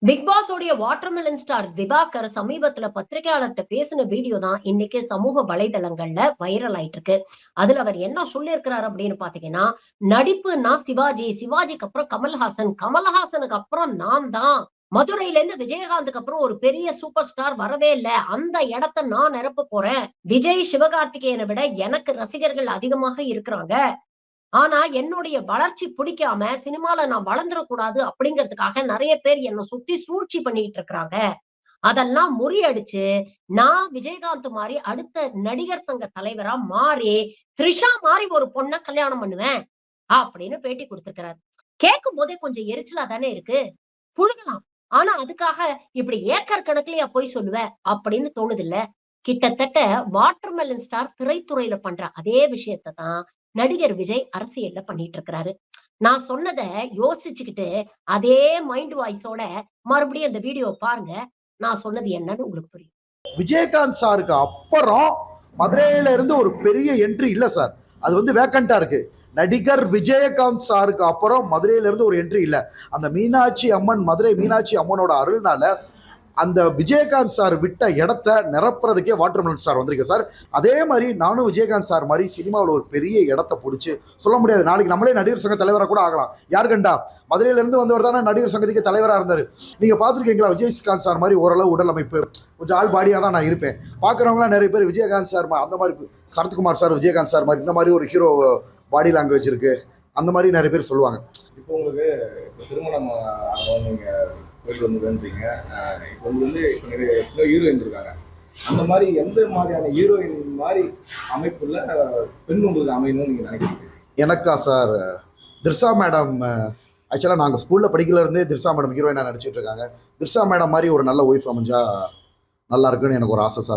Big pass உடைய watermelon star Diwakar சமீபத்துல பத்திரிகையாளர்கிட்ட பேசின வீடியோ தான் இன்னைக்கு சமூக வலைதளங்கள்ல வைரல் ஆயிட்டு இருக்கு. அதுல அவர் என்ன சொல்லியிருக்கிறாரு அப்படின்னு பாத்தீங்கன்னா, நடிப்புன்னா சிவாஜி, சிவாஜிக்கு அப்புறம் கமல்ஹாசன், கமல்ஹாசனுக்கு அப்புறம் நான் தான். மதுரையில இருந்து விஜயகாந்துக்கு அப்புறம் ஒரு பெரிய சூப்பர் ஸ்டார் வரவே இல்ல. அந்த இடத்த நான் நிரப்ப போறேன். விஜய், சிவகார்த்திகேயனை விட எனக்கு ரசிகர்கள் அதிகமாக இருக்கிறாங்க. ஆனா, என்னுடைய வளர்ச்சி பிடிக்காம, சினிமால நான் வளர்ந்துறக்கூடாது அப்படிங்கிறதுக்காக நெறைய பேர் என்ன சுத்தி சூழ்ச்சி பண்ணிட்டு இருக்காங்க. அதெல்லாம் முறியடிச்சு, நான் விஜயகாந்த் மாரி அடுத்த நடிகர் சங்க தலைவரா மாறி, த்ரிஷா மாரி ஒரு பொண்ண கல்யாணம் பண்ணுவேன். அப்படின்னு பேட்டி குடுத்திருக்கிறாரு. கேட்கும்போதே கொஞ்சம் எரிச்சலா தானே இருக்கு. புழுகலாம். ஆனா, அதுக்காக இப்படி ஏக்கர் கணக்குலயா போய் சொல்லுவ? அப்படின்னு தோணுதுல்ல. கிட்டத்தட்ட வாட்டர்மெலன் ஸ்டார் திரைத்துறையில பண்ற அதே விஷயத்த தான் நடிகர் விஜய் அரசியல்ல பண்ணிட்டு இருக்கிறாரு. நான் சொன்னத யோசிச்சுக்கிட்டு, அதே மைண்ட் வாய்ஸோட மறுபடியும் அந்த வீடியோ பாருங்க. நான் சொன்னது என்னன்னு உங்களுக்கு புரியும். விஜயகாந்த் சாருக்கு அப்புறம் மதுரையில இருந்து ஒரு பெரிய என்ட்ரி இல்ல சார். அது வந்து வேக்கண்டா இருக்கு. நடிகர் விஜயகாந்த் சாருக்கு அப்புறம் மதுரையில இருந்து ஒரு என்ட்ரி இல்ல. அந்த மீனாட்சி அம்மன், மதுரை மீனாட்சி அம்மனோட அருள்னால அந்த விஜயகாந்த் சார் விட்ட இடத்த நிரப்புறதுக்கே வாட்டர்மெலன் ஸ்டார் வந்திருக்கு சார். அதே மாதிரி நானும் விஜயகாந்த் சார் மாதிரி சினிமாவில் ஒரு பெரிய இடத்த பிடிச்சி சொல்ல முடியாது, நாளைக்கு நம்மளே நடிகர் சங்க தலைவராக கூட ஆகலாம். யார் கண்டா? மதுரையில இருந்து வந்தவர் தானே நடிகர் சங்கத்துக்கு தலைவராக இருந்தார். நீங்க பார்த்துருக்கீங்களா? விஜயகாந்த் சார் மாதிரி ஓரளவு உடல் அமைப்பு, கொஞ்சம் ஆள் பாடியாக தான் நான் இருப்பேன். பார்க்குறவங்களாம் நிறைய பேர் விஜயகாந்த் சார் அந்த மாதிரி, சரத்குமார் சார் விஜயகாந்த் சார் மாதிரி இந்த மாதிரி ஒரு ஹீரோ பாடி லாங்குவேஜ் இருக்கு, அந்த மாதிரி நிறைய பேர் சொல்லுவாங்க. இப்போ உங்களுக்கு திருமணம் நீங்க போயிட்டு வந்துருக்கீங்க. இப்போ வந்து ஹீரோயின் இருக்காங்க. அந்த மாதிரி எந்த மாதிரியான ஹீரோயின் மாதிரி அமைப்புல பெண் உங்களுக்கு அமையணும்னு நீங்க நினைக்கிறீங்க? எனக்கா சார், திர்ஷா மேடம். ஆக்சுவலாக நாங்கள் ஸ்கூலில் படிக்கல இருந்தே திர்ஷா மேடம் ஹீரோயினாக நடிச்சிட்டு இருக்காங்க. திர்ஷா மேடம் மாதிரி ஒரு நல்ல ஒய்ஃப் அமைஞ்சா நல்லா இருக்குன்னு எனக்கு ஒரு ஆசை சார்.